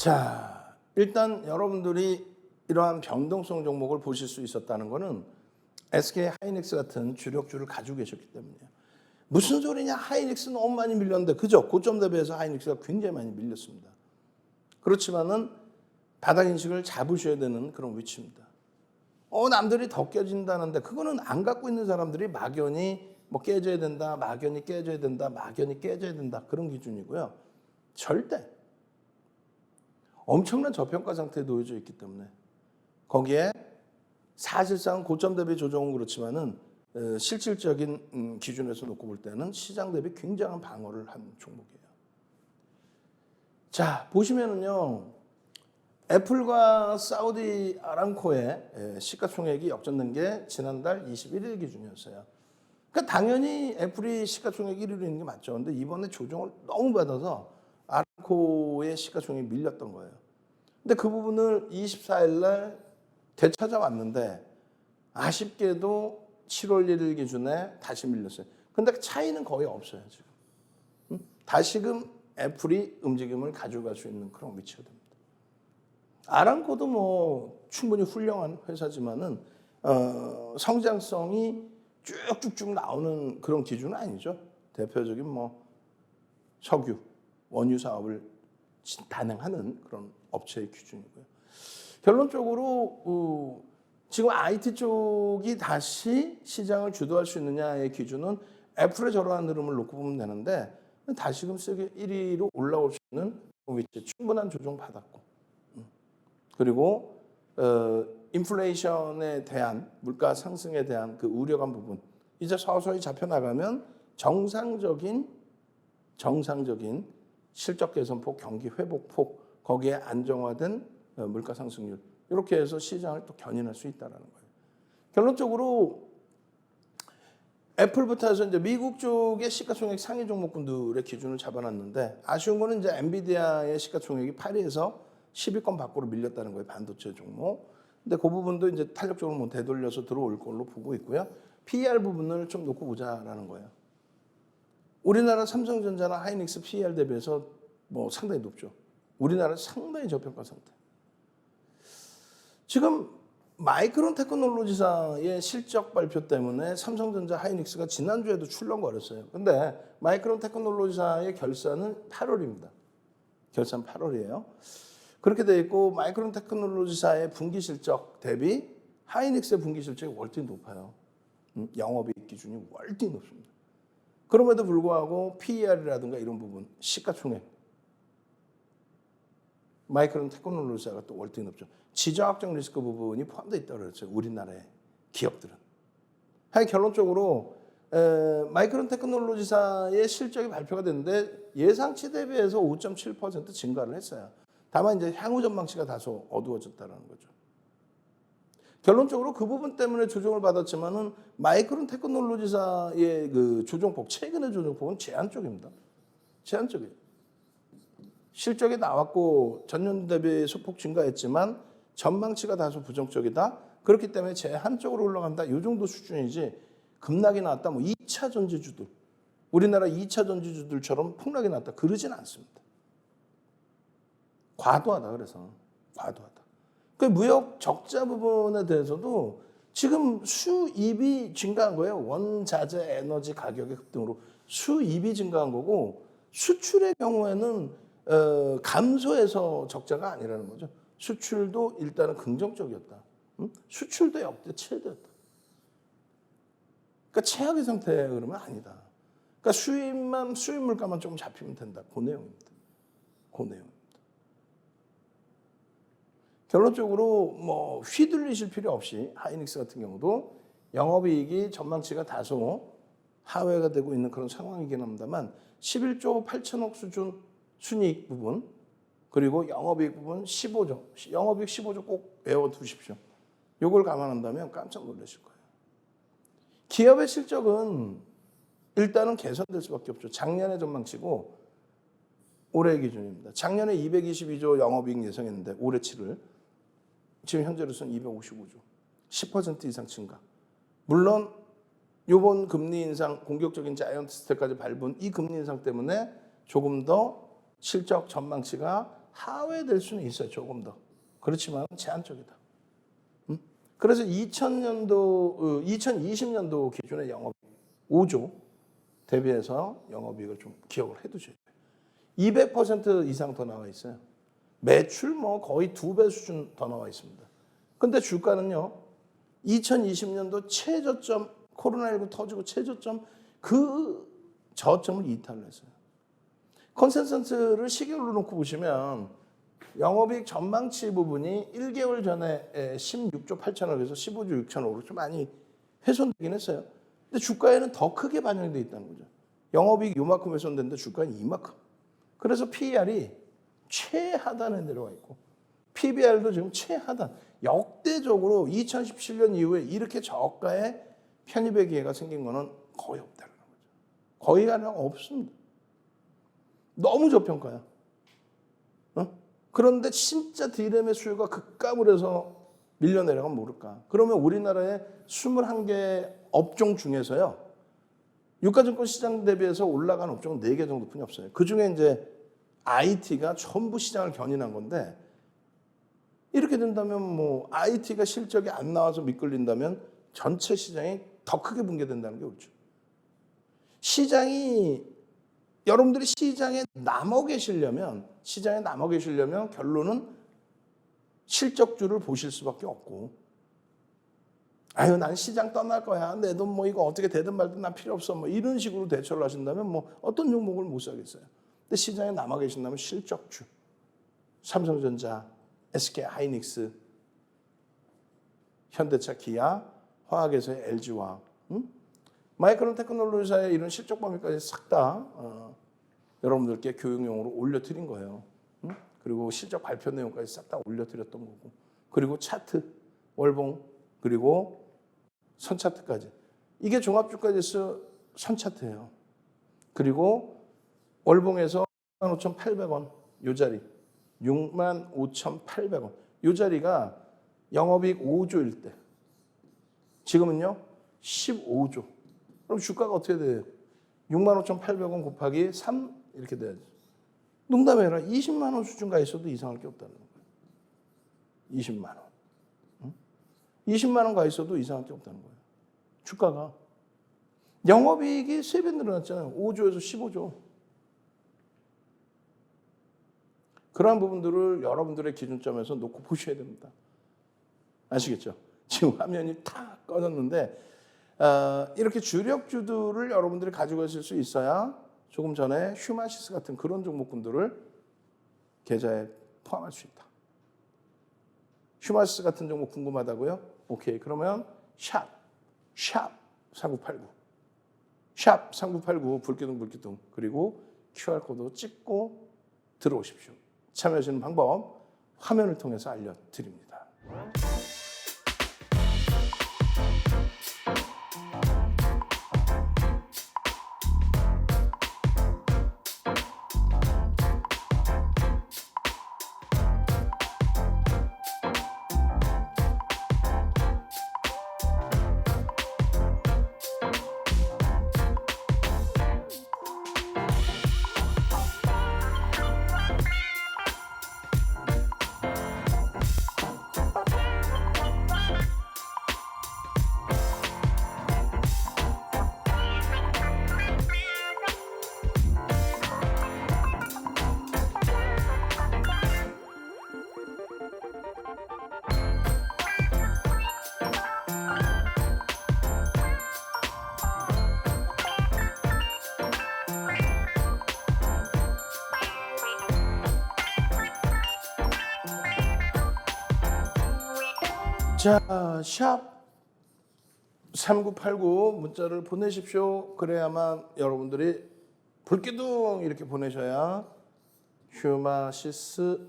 자, 일단 여러분들이 이러한 변동성 종목을 보실 수 있었다는 것은 SK 하이닉스 같은 주력주를 가지고 계셨기 때문이에요. 무슨 소리냐? 하이닉스 너무 많이 밀렸는데 그죠? 고점 대비해서 하이닉스가 굉장히 많이 밀렸습니다. 그렇지만은 바닥 인식을 잡으셔야 되는 그런 위치입니다. 남들이 더 깨진다는데 그거는 안 갖고 있는 사람들이 막연히 뭐 깨져야 된다, 막연히 깨져야 된다, 막연히 깨져야 된다 그런 기준이고요. 절대 엄청난 저평가 상태에 놓여져 있기 때문에 거기에 사실상 고점 대비 조정은 그렇지만은 실질적인 기준에서 놓고 볼 때는 시장 대비 굉장한 방어를 한 종목이에요. 자, 보시면은요. 애플과 사우디 아람코의 시가총액이 역전된 게 지난달 21일 기준이었어요. 그러니까 당연히 애플이 시가총액 1위로 있는 게 맞죠. 근데 이번에 조정을 너무 받아서 아람코의 시가총액이 밀렸던 거예요. 근데 그 부분을 24일 날 되찾아왔는데 아쉽게도 7월 1일 기준에 다시 밀렸어요. 근데 차이는 거의 없어요, 지금. 다시금 애플이 움직임을 가져갈 수 있는 그런 위치가 됩니다. 아람코도 뭐 충분히 훌륭한 회사지만은 성장성이 쭉쭉쭉 나오는 그런 기준은 아니죠. 대표적인 뭐 석유, 원유 사업을 단행하는 그런 업체의 기준이고요. 결론적으로 지금 IT 쪽이 다시 시장을 주도할 수 있느냐의 기준은 애플의 저러한 흐름을 놓고 보면 되는데 다시금 세계 1위로 올라올 수 있는 위치에 충분한 조정 받았고 그리고 인플레이션에 대한 물가 상승에 대한 그 우려감 부분 이제 서서히 잡혀나가면 정상적인 실적 개선폭, 경기 회복폭 거기에 안정화된 물가 상승률 이렇게 해서 시장을 또 견인할 수 있다라는 거예요. 결론적으로 애플부터 해서 이제 미국 쪽의 시가총액 상위 종목군들의 기준을 잡아놨는데 아쉬운 거는 이제 엔비디아의 시가총액이 8위에서 10위권 밖으로 밀렸다는 거예요. 반도체 종목. 근데 그 부분도 이제 탄력적으로 뭐 되돌려서 들어올 걸로 보고 있고요. PER 부분을 좀 놓고 보자라는 거예요. 우리나라 삼성전자나 하이닉스 PER 대비해서 뭐 상당히 높죠. 우리나라 상당히 저평가 상태. 지금 마이크론 테크놀로지사의 실적 발표 때문에 삼성전자 하이닉스가 지난주에도 출렁거렸어요. 근데 마이크론 테크놀로지사의 결산은 8월입니다. 결산 8월이에요. 그렇게 돼 있고 마이크론 테크놀로지사의 분기 실적 대비 하이닉스의 분기 실적이 월등히 높아요. 영업이익 기준이 월등히 높습니다. 그럼에도 불구하고 PER이라든가 이런 부분, 시가총액 마이크론 테크놀로지사가 또 월등히 높죠. 지정학적 리스크 부분이 포함되어 있다고 그랬죠. 우리나라의 기업들은. 하여 결론적으로 마이크론 테크놀로지사의 실적이 발표가 됐는데 예상치 대비해서 5.7% 증가를 했어요. 다만 이제 향후 전망치가 다소 어두워졌다는 거죠. 결론적으로 그 부분 때문에 조정을 받았지만은 마이크론 테크놀로지사의 그 조정폭, 최근의 조정폭은 제한적입니다. 제한적이에요. 실적이 나왔고 전년 대비 소폭 증가했지만 전망치가 다소 부정적이다. 그렇기 때문에 제한적으로 올라간다. 이 정도 수준이지 급락이 나왔다. 뭐 2차 전지주들, 우리나라 2차 전지주들처럼 폭락이 났다. 그러진 않습니다. 과도하다. 그래서 과도하다. 그 무역 적자 부분에 대해서도 지금 수입이 증가한 거예요. 원자재 에너지 가격의 급등으로 수입이 증가한 거고 수출의 경우에는 감소해서 적자가 아니라는 거죠. 수출도 일단은 긍정적이었다. 수출도 역대 최대였다. 그러니까 최악의 상태의 흐름은 아니다. 그러니까 수입 물가만 조금 잡히면 된다. 그 내용입니다. 그 내용. 결론적으로 뭐 휘둘리실 필요 없이 하이닉스 같은 경우도 영업이익이 전망치가 다소 하회가 되고 있는 그런 상황이긴 합니다만 11조 8천억 수준 순이익 부분 그리고 영업이익 부분 15조, 영업이익 15조 꼭 외워두십시오. 이걸 감안한다면 깜짝 놀라실 거예요. 기업의 실적은 일단은 개선될 수밖에 없죠. 작년의 전망치고 올해 기준입니다. 작년에 222조 영업이익 예상했는데 올해치를 지금 현재로서는 255조, 10% 이상 증가. 물론 이번 금리 인상, 공격적인 자이언트 스텝까지 밟은 이 금리 인상 때문에 조금 더 실적 전망치가 하회될 수는 있어요. 조금 더. 그렇지만 제한적이다. 그래서 2020년도 기준의 영업이익 5조 대비해서 영업이익을 좀 기억을 해두셔야 돼요. 200% 이상 더 나와 있어요. 매출 뭐 거의 2배 수준 더 나와 있습니다. 근데 주가는요, 2020년도 최저점, 코로나19 터지고 최저점, 그 저점을 이탈을 했어요. 컨센서스를 시계로 놓고 보시면 영업이익 전망치 부분이 1개월 전에 16조 8천억에서 15조 6천억으로 좀 많이 훼손되긴 했어요. 근데 주가에는 더 크게 반영이 돼 있다는 거죠. 영업이익 요만큼 훼손됐는데 주가는 이만큼. 그래서 PER이 최하단에 내려와 있고 PBR도 지금 최하단. 역대적으로 2017년 이후에 이렇게 저가의 편입의 기회가 생긴 거는 거의 없다는 거죠. 거의가 아니라 없습니다. 너무 저평가야. 그런데 진짜 디램의 수요가 급감을 해서 밀려내려가면 모를까. 그러면 우리나라의 21개 업종 중에서요. 유가증권 시장 대비해서 올라간 업종은 4개 정도뿐이 없어요. 그중에 이제 IT가 전부 시장을 견인한 건데 이렇게 된다면 뭐 IT가 실적이 안 나와서 미끌린다면 전체 시장이 더 크게 붕괴된다는 게 옳죠. 시장이 여러분들이 시장에 남아 계시려면 결론은 실적주를 보실 수밖에 없고, 아유 난 시장 떠날 거야, 내 돈 뭐 이거 어떻게 되든 말든 난 필요 없어, 뭐 이런 식으로 대처를 하신다면 뭐 어떤 종목을 못 사겠어요. 근데 시장에 남아 계신다면 실적주, 삼성전자, SK하이닉스, 현대차, 기아, 화학에서의 LG화학, 마이크론 테크놀로지사의 이런 실적 범위까지 싹 다 여러분들께 교육용으로 올려드린 거예요. 그리고 실적 발표 내용까지 싹 다 올려드렸던 거고, 그리고 차트, 월봉, 그리고 선차트까지. 이게 종합주가지수 선차트예요. 그리고 월봉에서 65,800원 요 자리, 65,800원 요 자리가 영업이익 5조일 때, 지금은요 15조. 그럼 주가가 어떻게 돼요? 65,800원 곱하기 3 이렇게 돼야죠. 농담이 아니라 20만 원 수준 가 있어도 이상할 게 없다는 거예요. 20만 원. 20만 원 가 있어도 이상할 게 없다는 거예요. 주가가. 영업이익이 3배 늘어났잖아요. 5조에서 15조. 그러한 부분들을 여러분들의 기준점에서 놓고 보셔야 됩니다. 아시겠죠? 지금 화면이 탁 꺼졌는데 이렇게 주력주들을 여러분들이 가지고 있을 수 있어야 조금 전에 휴마시스 같은 그런 종목군들을 계좌에 포함할 수 있다. 휴마시스 같은 종목 궁금하다고요? 오케이. 그러면 샵 3989 샵 3989 불기둥 그리고 QR코드 찍고 들어오십시오. 참여하시는 방법 화면을 통해서 알려드립니다. 자, 샵 3989 문자를 보내십시오. 그래야만 여러분들이 불기둥 이렇게 보내셔야 휴마시스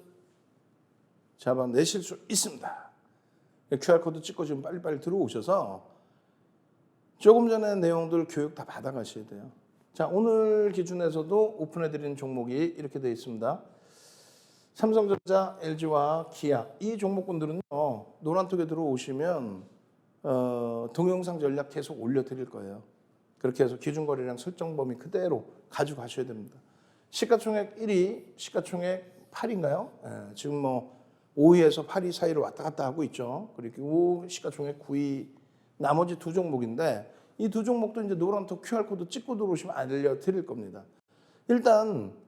잡아내실 수 있습니다. QR코드 찍고 지금 빨리빨리 들어오셔서 조금 전에 내용들 교육 다 받아가셔야 돼요. 자, 오늘 기준에서도 오픈해드리는 종목이 이렇게 되어 있습니다. 삼성전자, LG와 기아 이 종목군들은요, 노란톡에 들어오시면 동영상 전략 계속 올려드릴 거예요. 그렇게 해서 기준거래량 설정 범위 그대로 가져가셔야 됩니다. 시가총액 1위, 시가총액 8인가요? 지금 뭐 5위에서 8위 사이로 왔다 갔다 하고 있죠. 그리고 시가총액 9위, 나머지 두 종목인데 이 두 종목도 이제 노란톡 QR코드 찍고 들어오시면 알려드릴 겁니다. 일단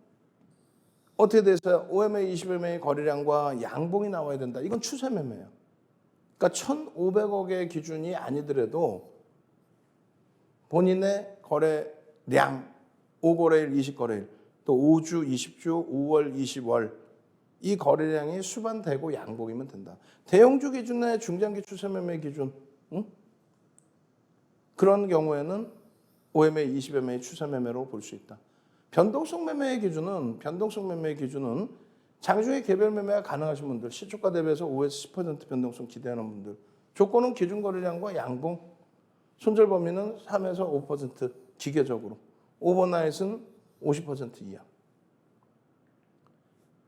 어떻게 돼서요? OMA, 20MA 거래량과 양봉이 나와야 된다. 이건 추세 매매예요. 그러니까 1,500억의 기준이 아니더라도 본인의 거래량, 5거래일, 20거래일, 또 5주, 20주, 5월, 20월 이 거래량이 수반되고 양봉이면 된다. 대형주 기준의 중장기 추세 매매 기준, 그런 경우에는 OMA, 20MA 추세 매매로 볼 수 있다. 변동성 매매의 기준은 장중에 개별 매매가 가능하신 분들, 시초가 대비해서 5에서 10% 변동성 기대하는 분들, 조건은 기준 거래량과 양봉, 손절 범위는 3에서 5% 기계적으로, 오버나잇은 50% 이하.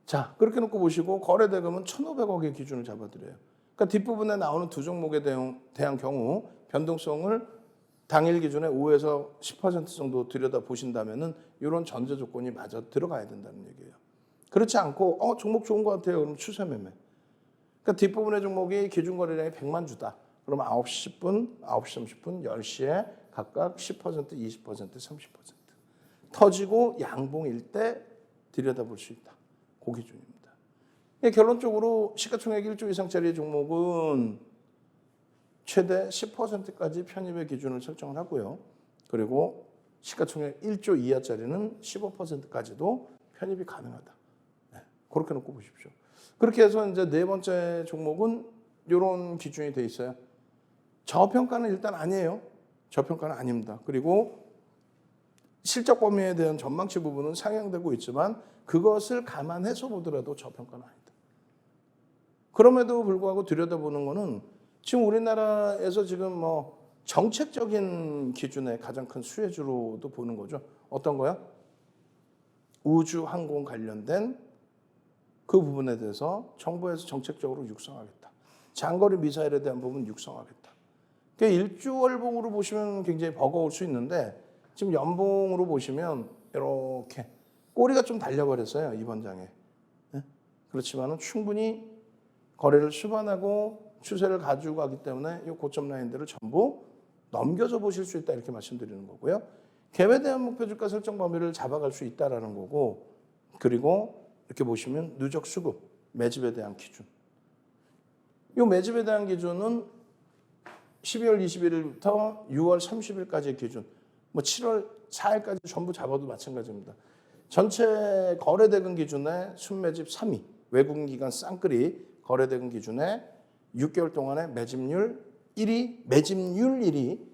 자, 그렇게 놓고 보시고 거래 대금은 1,500억의 기준을 잡아드려요. 그러니까 뒷부분에 나오는 두 종목에 대한 경우 변동성을 당일 기준에 5에서 10% 정도 들여다 보신다면은 이런 전제 조건이 마저 들어가야 된다는 얘기예요. 그렇지 않고 종목 좋은 것 같아요. 그럼 추세 매매. 그러니까 뒷부분의 종목이 기준 거래량이 100만 주다. 그럼 9시 10분, 9시 30분, 10시에 각각 10%, 20%, 30% 터지고 양봉일 때 들여다볼 수 있다. 그 기준입니다. 결론적으로 시가총액 1조 이상짜리 종목은 최대 10%까지 편입의 기준을 설정을 하고요. 그리고 시가총액 1조 이하짜리는 15%까지도 편입이 가능하다. 네, 그렇게 놓고 보십시오. 그렇게 해서 이제 네 번째 종목은 이런 기준이 돼 있어요. 저평가는 일단 아니에요. 저평가는 아닙니다. 그리고 실적 범위에 대한 전망치 부분은 상향되고 있지만 그것을 감안해서 보더라도 저평가는 아니다. 그럼에도 불구하고 들여다보는 거는 지금 우리나라에서 지금 뭐 정책적인 기준의 가장 큰 수혜주로도 보는 거죠. 어떤 거야? 우주 항공 관련된 그 부분에 대해서 정부에서 정책적으로 육성하겠다. 장거리 미사일에 대한 부분 육성하겠다. 그러니까 일주월봉으로 보시면 굉장히 버거울 수 있는데 지금 연봉으로 보시면 이렇게 꼬리가 좀 달려버렸어요. 이번 장에. 네? 그렇지만은 충분히 거래를 수반하고 추세를 가지고 가기 때문에 이 고점 라인들을 전부 넘겨서 보실 수 있다 이렇게 말씀드리는 거고요. 갭에 대한 목표 주가 설정 범위를 잡아갈 수 있다라는 거고, 그리고 이렇게 보시면 누적 수급 매집에 대한 기준. 이 매집에 대한 기준은 12월 21일부터 6월 30일까지의 기준. 뭐 7월 4일까지 전부 잡아도 마찬가지입니다. 전체 거래대금 기준에 순매집 3위, 외국인 기관 쌍끌이 거래대금 기준에 6개월 동안의 매집률 1위, 매집률 1위,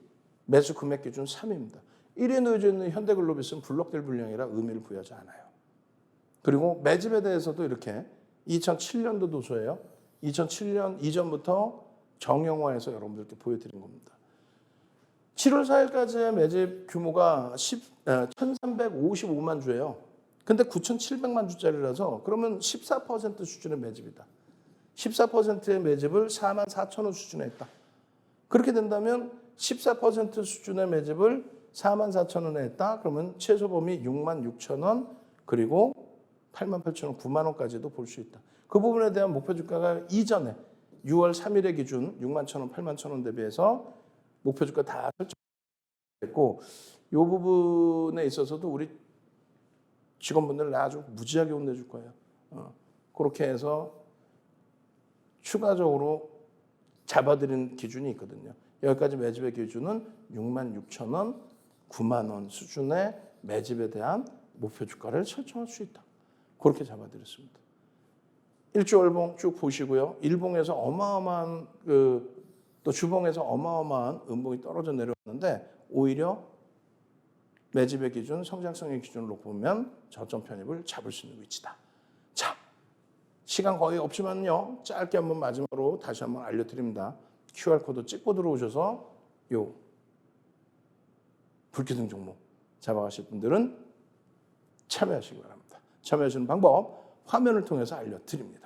매수 금액 기준 3위입니다. 1위에 놓여져 있는 현대글로비스는 블록될 분량이라 의미를 부여하지 않아요. 그리고 매집에 대해서도 이렇게 2007년도 도서예요. 2007년 이전부터 정형화해서 여러분들께 보여드린 겁니다. 7월 4일까지의 매집 규모가 1,355만 주예요. 근데 9,700만 주짜리라서 그러면 14% 수준의 매집이다. 14%의 매집을 4만 4천 원 수준에 했다. 그렇게 된다면 14% 수준의 매집을 4만 4천 원에 했다. 그러면 최소 범위 6만 6천 원 그리고 8만 8천 원, 9만 원까지도 볼 수 있다. 그 부분에 대한 목표 주가가 이전에 6월 3일의 기준 6만 1천 원, 8만 1천 원 대비해서 목표 주가 다 설정했고 이 부분에 있어서도 우리 직원분들 아주 무지하게 혼내줄 거예요. 그렇게 해서 추가적으로 잡아드린 기준이 있거든요. 여기까지 매집의 기준은 6만 6천 원, 9만 원 수준의 매집에 대한 목표 주가를 설정할 수 있다. 그렇게 잡아드렸습니다. 일주월봉 쭉 보시고요. 일봉에서 어마어마한 또 주봉에서 어마어마한 음봉이 떨어져 내려왔는데 오히려 매집의 기준, 성장성의 기준으로 보면 저점 편입을 잡을 수 있는 위치다. 자, 시간 거의 없지만요. 짧게 한번 마지막으로 다시 한번 알려드립니다. QR코드 찍고 들어오셔서 요 불기둥 종목 잡아가실 분들은 참여하시기 바랍니다. 참여하시는 방법 화면을 통해서 알려드립니다.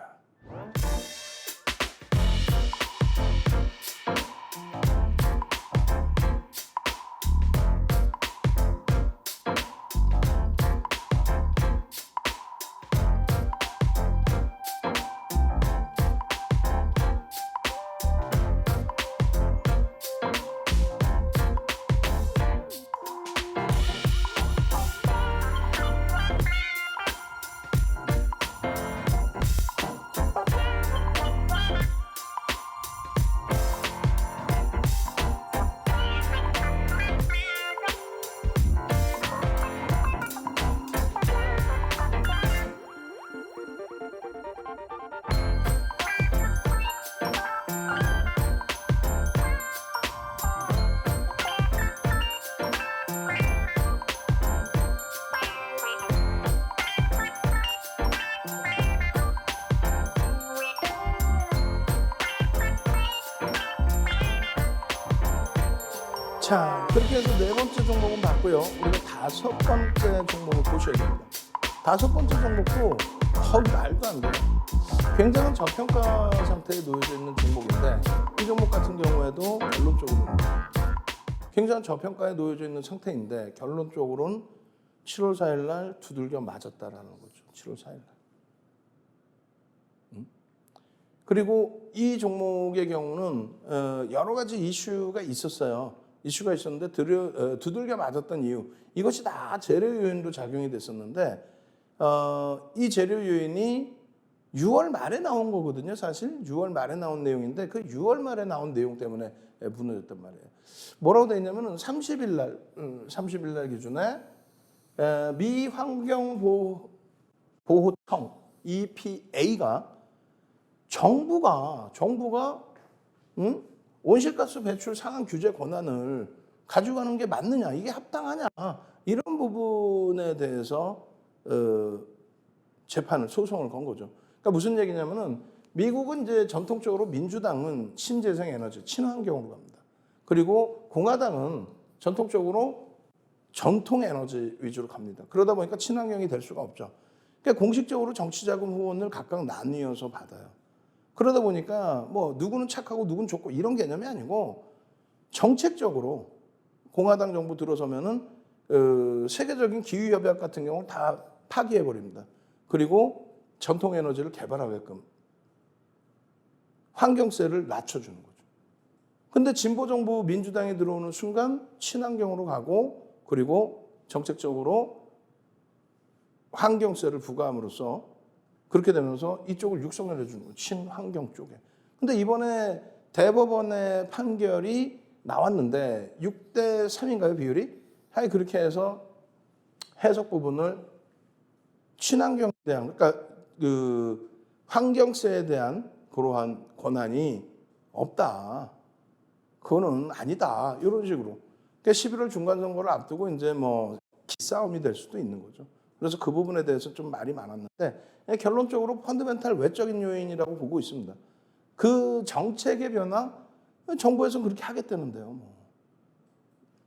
자, 그렇게 해서 네 번째 종목은 봤고요. 우리가 다섯 번째 종목을 보셔야 됩니다. 다섯 번째 종목도 거의 말도 안 돼요. 굉장한 저평가 상태에 놓여져 있는 종목인데 이 종목 같은 경우에도 결론적으로는 굉장한 저평가에 놓여져 있는 상태인데 결론적으로는 7월 4일 날 두들겨 맞았다라는 거죠. 7월 4일 날. 그리고 이 종목의 경우는 여러 가지 이슈가 있었어요. 이슈가 있었는데 두들겨 맞았던 이유, 이것이 다 재료 요인도 작용이 됐었는데 이 재료 요인이 6월 말에 나온 거거든요. 사실 6월 말에 나온 내용인데 그 6월 말에 나온 내용 때문에 무너졌단 말이에요. 뭐라고 돼 있냐면은 30일 날 기준에 미 환경보호청 EPA가 정부가 온실가스 배출 상한 규제 권한을 가져가는 게 맞느냐, 이게 합당하냐, 이런 부분에 대해서 소송을 건 거죠. 그러니까 무슨 얘기냐면은 미국은 이제 전통적으로 민주당은 신재생 에너지, 친환경으로 갑니다. 그리고 공화당은 전통적으로 전통 에너지 위주로 갑니다. 그러다 보니까 친환경이 될 수가 없죠. 그러니까 공식적으로 정치자금 후원을 각각 나뉘어서 받아요. 그러다 보니까 뭐 누구는 착하고 누구는 좋고 이런 개념이 아니고 정책적으로 공화당 정부 들어서면은 세계적인 기후 협약 같은 경우는 다 파기해 버립니다. 그리고 전통 에너지를 개발하게끔 환경세를 낮춰주는 거죠. 근데 진보 정부 민주당이 들어오는 순간 친환경으로 가고 그리고 정책적으로 환경세를 부과함으로써 그렇게 되면서 이쪽을 육성을 해주는 거예요. 친환경 쪽에. 근데 이번에 대법원의 판결이 나왔는데 6대 3인가요, 비율이? 하여간 그렇게 해서 해석 부분을 친환경에 대한, 그러니까 그 환경세에 대한 그러한 권한이 없다. 그거는 아니다. 이런 식으로. 그러니까 11월 중간 선거를 앞두고 이제 뭐 기싸움이 될 수도 있는 거죠. 그래서 그 부분에 대해서 좀 말이 많았는데 결론적으로 펀더멘탈 외적인 요인이라고 보고 있습니다. 그 정책의 변화, 정부에서는 그렇게 하겠다는데요. 뭐.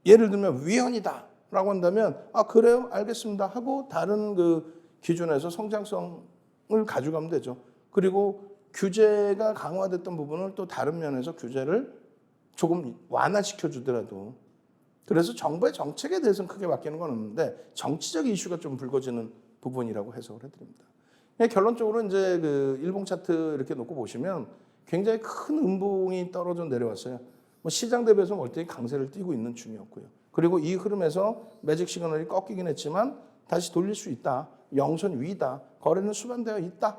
예를 들면 위헌이다라고 한다면 그래요, 알겠습니다 하고 다른 그 기준에서 성장성을 가져가면 되죠. 그리고 규제가 강화됐던 부분을 또 다른 면에서 규제를 조금 완화시켜 주더라도, 그래서 정부의 정책에 대해서는 크게 바뀌는 건 없는데 정치적 이슈가 좀 불거지는 부분이라고 해석을 해드립니다. 결론적으로 이제 그 일봉 차트 이렇게 놓고 보시면 굉장히 큰 음봉이 떨어져 내려왔어요. 뭐 시장 대비해서 월등히 강세를 띠고 있는 중이었고요. 그리고 이 흐름에서 매직 시그널이 꺾이긴 했지만 다시 돌릴 수 있다. 영선 위다. 거래는 수반되어 있다.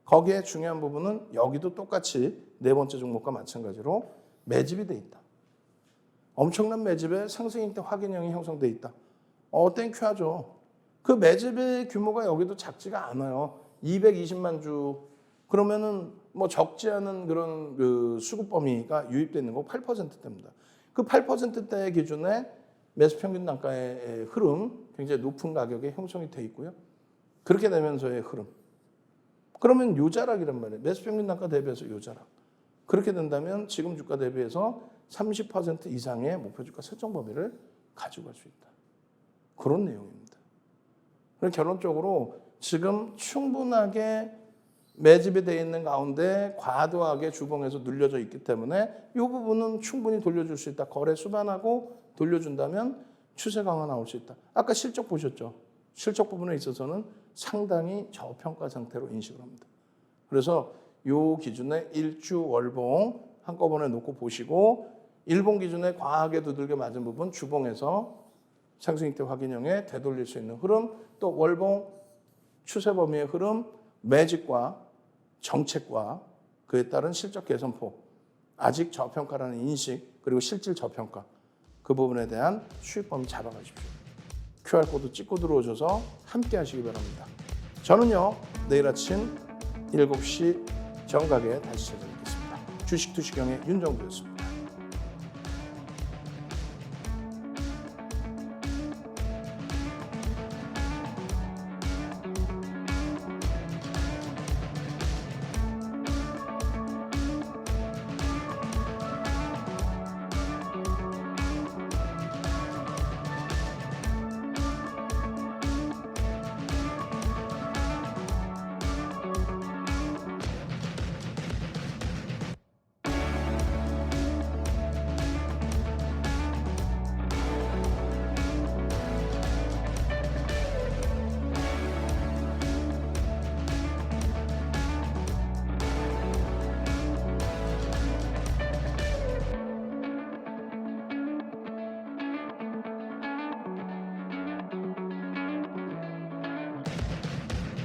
거기에 중요한 부분은 여기도 똑같이 네 번째 종목과 마찬가지로 매집이 돼 있다. 엄청난 매집에 상승인대 확인형이 형성돼 있다. 땡큐하죠. 그 매집의 규모가 여기도 작지가 않아요. 220만 주. 그러면은 뭐 적지 않은 그런 그 수급 범위가 유입되어 있는 거 8%대입니다. 그 8%대 기준에 매수 평균 단가의 흐름, 굉장히 높은 가격에 형성이 돼 있고요. 그렇게 되면서의 흐름. 그러면 요자락이란 말이에요. 매수 평균 단가 대비해서 요자락. 그렇게 된다면 지금 주가 대비해서 30% 이상의 목표 주가 설정 범위를 가져갈 수 있다. 그런 내용입니다. 그래서 결론적으로 지금 충분하게 매집이 되어 있는 가운데 과도하게 주봉에서 눌려져 있기 때문에 이 부분은 충분히 돌려줄 수 있다. 거래 수반하고 돌려준다면 추세 강화 나올 수 있다. 아까 실적 보셨죠? 실적 부분에 있어서는 상당히 저평가 상태로 인식을 합니다. 그래서 이 기준에 일주 월봉 한꺼번에 놓고 보시고 일봉 기준에 과하게 두들겨 맞은 부분 주봉에서 상승익대 확인형에 되돌릴 수 있는 흐름, 또 월봉 추세 범위의 흐름, 매집과 정책과 그에 따른 실적 개선폭, 아직 저평가라는 인식, 그리고 실질 저평가, 그 부분에 대한 수익 범위 잡아가십시오. QR코드 찍고 들어오셔서 함께 하시기 바랍니다. 저는요, 내일 아침 7시 정각에 다시 찾아뵙겠습니다. 주식 투시경의 윤정두였습니다.